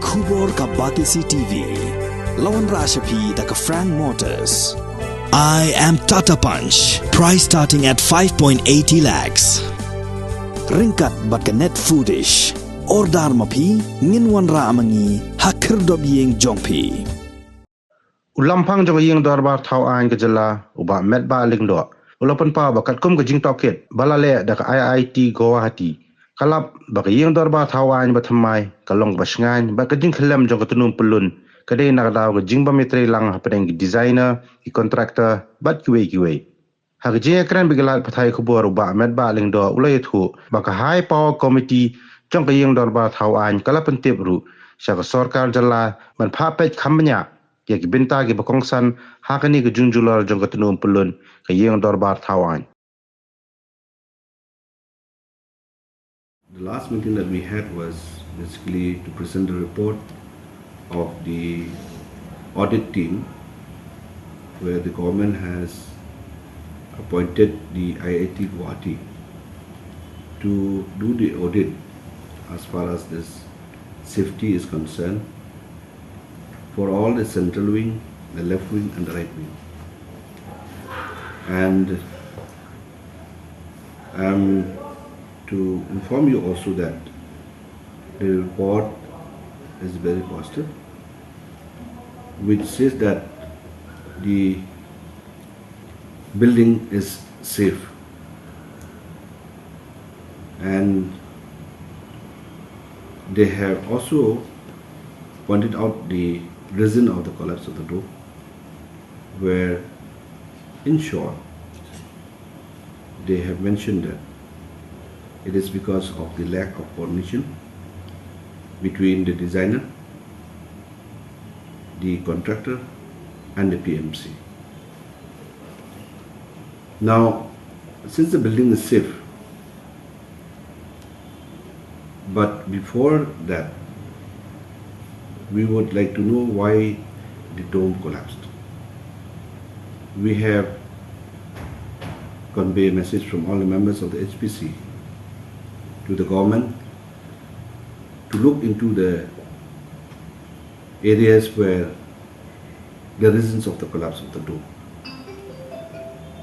Kubor ka Bakisi TV. Lawan Rashapi da ka Frank Motors. I am Tata Punch. Price starting at 5.80 lakhs. Ringkat bat ka net foodish. Ordar mapi nginwan ra amangi hakir dob yeng jongpi. Ulampang jong yeng darbar thau an ke jela uba met ba lingdo. Ulapan pa bakat kum ke jing toket balale da ka IIT Guwahati. Kalap bak yeng darbar thau an bathamai kalong basngan bak ke Jingkhyllem jong ke Tnum Pyllun. Kadai nak daw ke Jingbym Ïatreilang hapadeng designer, contractor, bat kiwe. Hak je kran bigalat pathai khubor uba met ba lingdo ulai thu bak high power committee jong ke yeng darbar thau an kalapan tepru syak sarkar jela man phapet khamnya ya ki binta ki bakongsan hakani ke junjular jong ke Tnum Pyllun ke yeng darbar thau an. The last meeting that we had was basically to present the report of the audit team where the government has appointed the IIT Guwahati to do the audit as far as this safety is concerned for all the central wing, the left wing and the right wing. And to inform you also that the report is very positive, which says that the building is safe and they have also pointed out the reason of the collapse of the door, where in short they have mentioned that it is because of the lack of coordination between the designer, the contractor and the PMC. Now, since the building is safe, but before that, we would like to know why the dome collapsed. We have conveyed a message from all the members of the HPC to the government to look into the areas where the reasons of the collapse of the dome.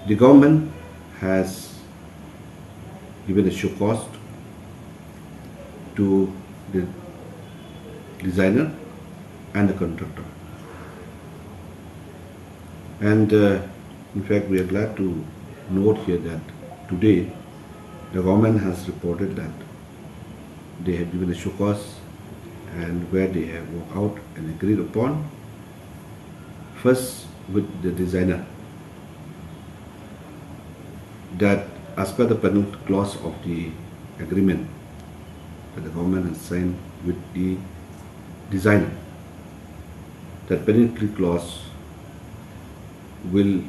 The government has given a show cause to the designer and the contractor. And in fact, we are glad to note here that today the government has reported that they have given a show cause and where they have worked out and agreed upon, first with the designer, that as per the penalty clause of the agreement that the government has signed with the designer, that penalty clause will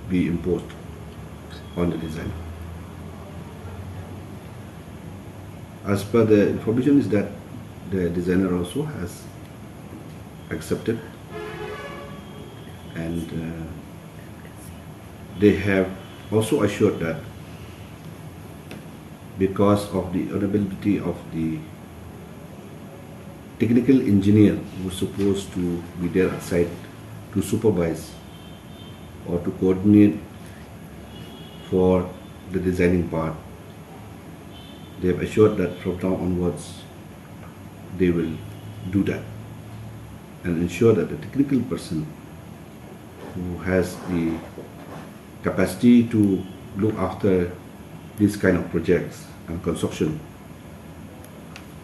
be imposed on the designer. As per the information is that the designer also has accepted, and they have also assured that because of the availability of the technical engineer who is supposed to be there at site to supervise or to coordinate for the designing part, they have assured that from now onwards they will do that and ensure that the technical person who has the capacity to look after these kind of projects and construction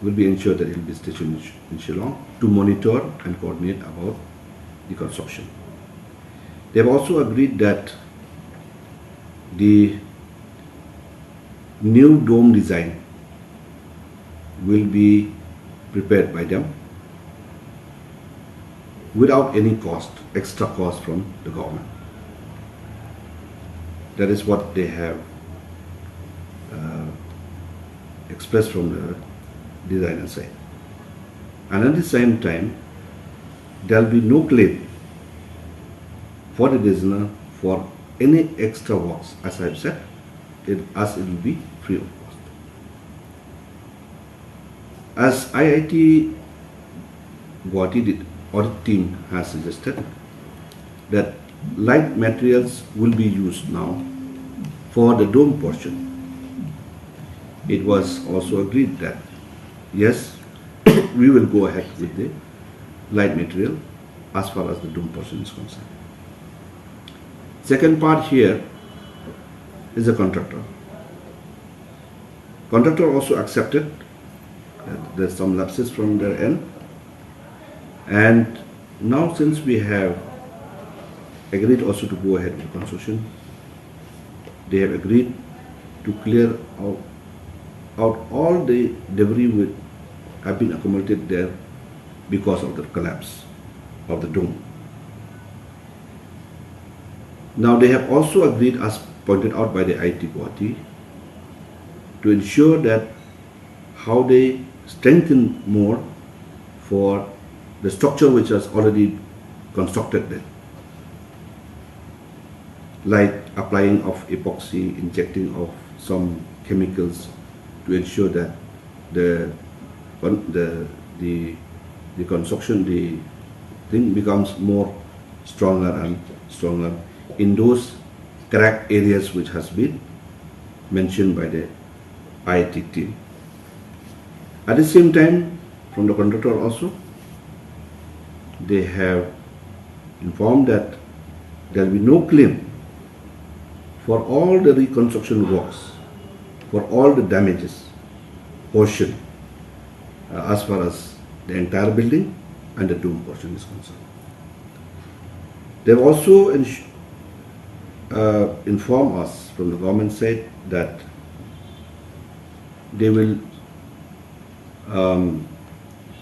will be ensured that it will be stationed in Shillong to monitor and coordinate about the construction. They have also agreed that the new dome design will be prepared by them without any cost, extra cost from the government. That is what they have expressed from the designer side. And at the same time, there will be no claim for the designer for any extra works, as I have said, as it will be free of cost. As IIT Guwahati audit team has suggested that light materials will be used now for the dome portion. It was also agreed that yes, we will go ahead with the light material as far as the dome portion is concerned. Second part here is the contractor. Contractor also accepted that there's some lapses from their end, and now since we have agreed also to go ahead with the construction, they have agreed to clear out all the debris which have been accumulated there because of the collapse of the dome. Now they have also agreed, as pointed out by the IIT Guwahati, to ensure that how they strengthen more for the structure which has already constructed there, like applying of epoxy, injecting of some chemicals to ensure that the construction, the thing becomes more stronger and stronger in those cracked areas which has been mentioned by the IIT team. At the same time, from the contractor also, they have informed that there will be no claim for all the reconstruction works, for all the damages portion as far as the entire building and the dome portion is concerned. They have also informed us from the government side that they will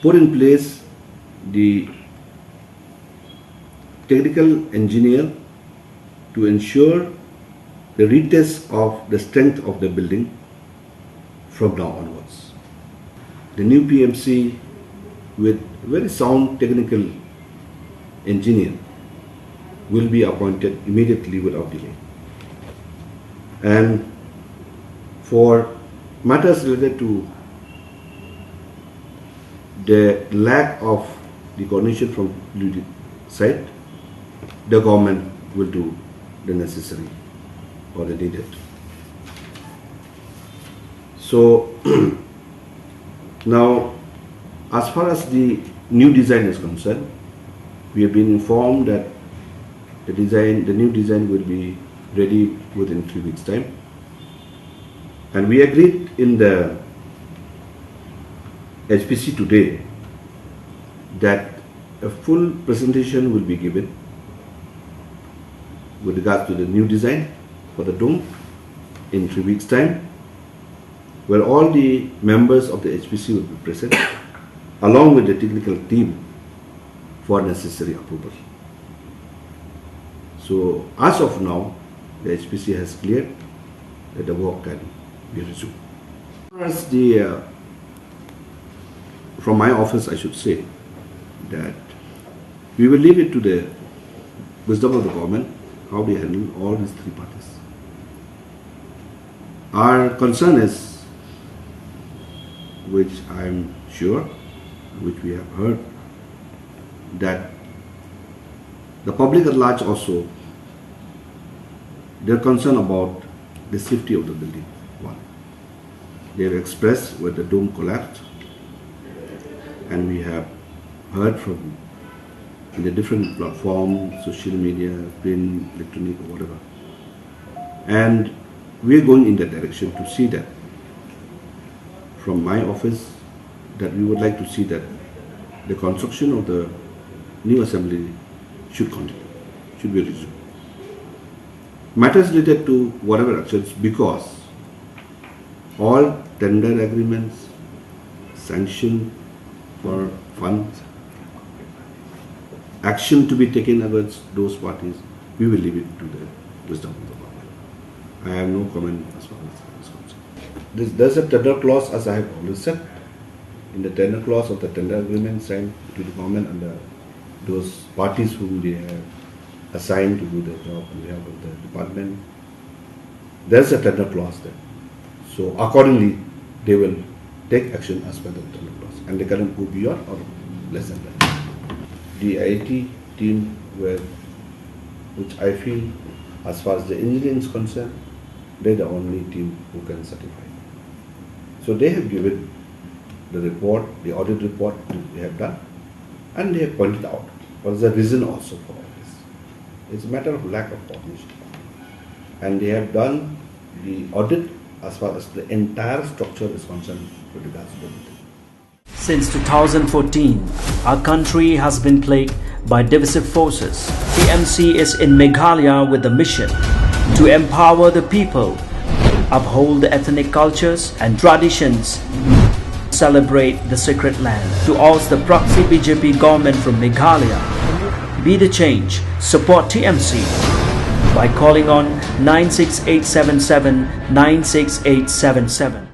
put in place the technical engineer to ensure the retest of the strength of the building from now onwards. The new PMC with very sound technical engineer will be appointed immediately without delay. And for matters related to the lack of the coordination from the side, the government will do the necessary or the needed. So now, as far as the new design is concerned, we have been informed that the new design will be ready within 3 weeks' time. And we agreed in the HPC today that a full presentation will be given with regards to the new design for the dome in 3 weeks' time, where all the members of the HPC will be present along with the technical team for necessary approval. So as of now, the HPC has cleared that the work can be resumed. As the from my office, I should say that we will leave it to the wisdom of the government how they handle all these three parties. Our concern is, which I am sure, which we have heard, that the public at large also, their concern about the safety of the building. One, they have expressed when the dome collapsed, and we have heard from in the different platforms, social media, print, electronic, or whatever. And we are going in that direction to see that from my office, that we would like to see that the construction of the new assembly should continue, should be resumed. Matters related to whatever actions, because all tender agreements, sanction for funds, action to be taken against those parties, we will leave it to the wisdom of the government. I have no comment as far as that is concerned. There's a tender clause, as I have always said, in the tender clause of the tender agreement signed between the government and those parties whom they have assigned to do the job on behalf of the department. There's a tender clause there. So accordingly, they will take action as per the tender clause, and they cannot go beyond or less than that. the IIT team were, which I feel, as far as the engineering is concerned, they're the only team who can certify. So they have given the report, the audit report that they have done, and they have pointed out what is the reason also for all this. It's a matter of lack of coordination. And they have done the audit as far as the entire structure is concerned with regards to the meeting. Since 2014, our country has been plagued by divisive forces. TMC is in Meghalaya with the mission to empower the people, uphold the ethnic cultures and traditions, celebrate the sacred land. To oust the proxy BJP government from Meghalaya, be the change, support TMC by calling on 96877 96877.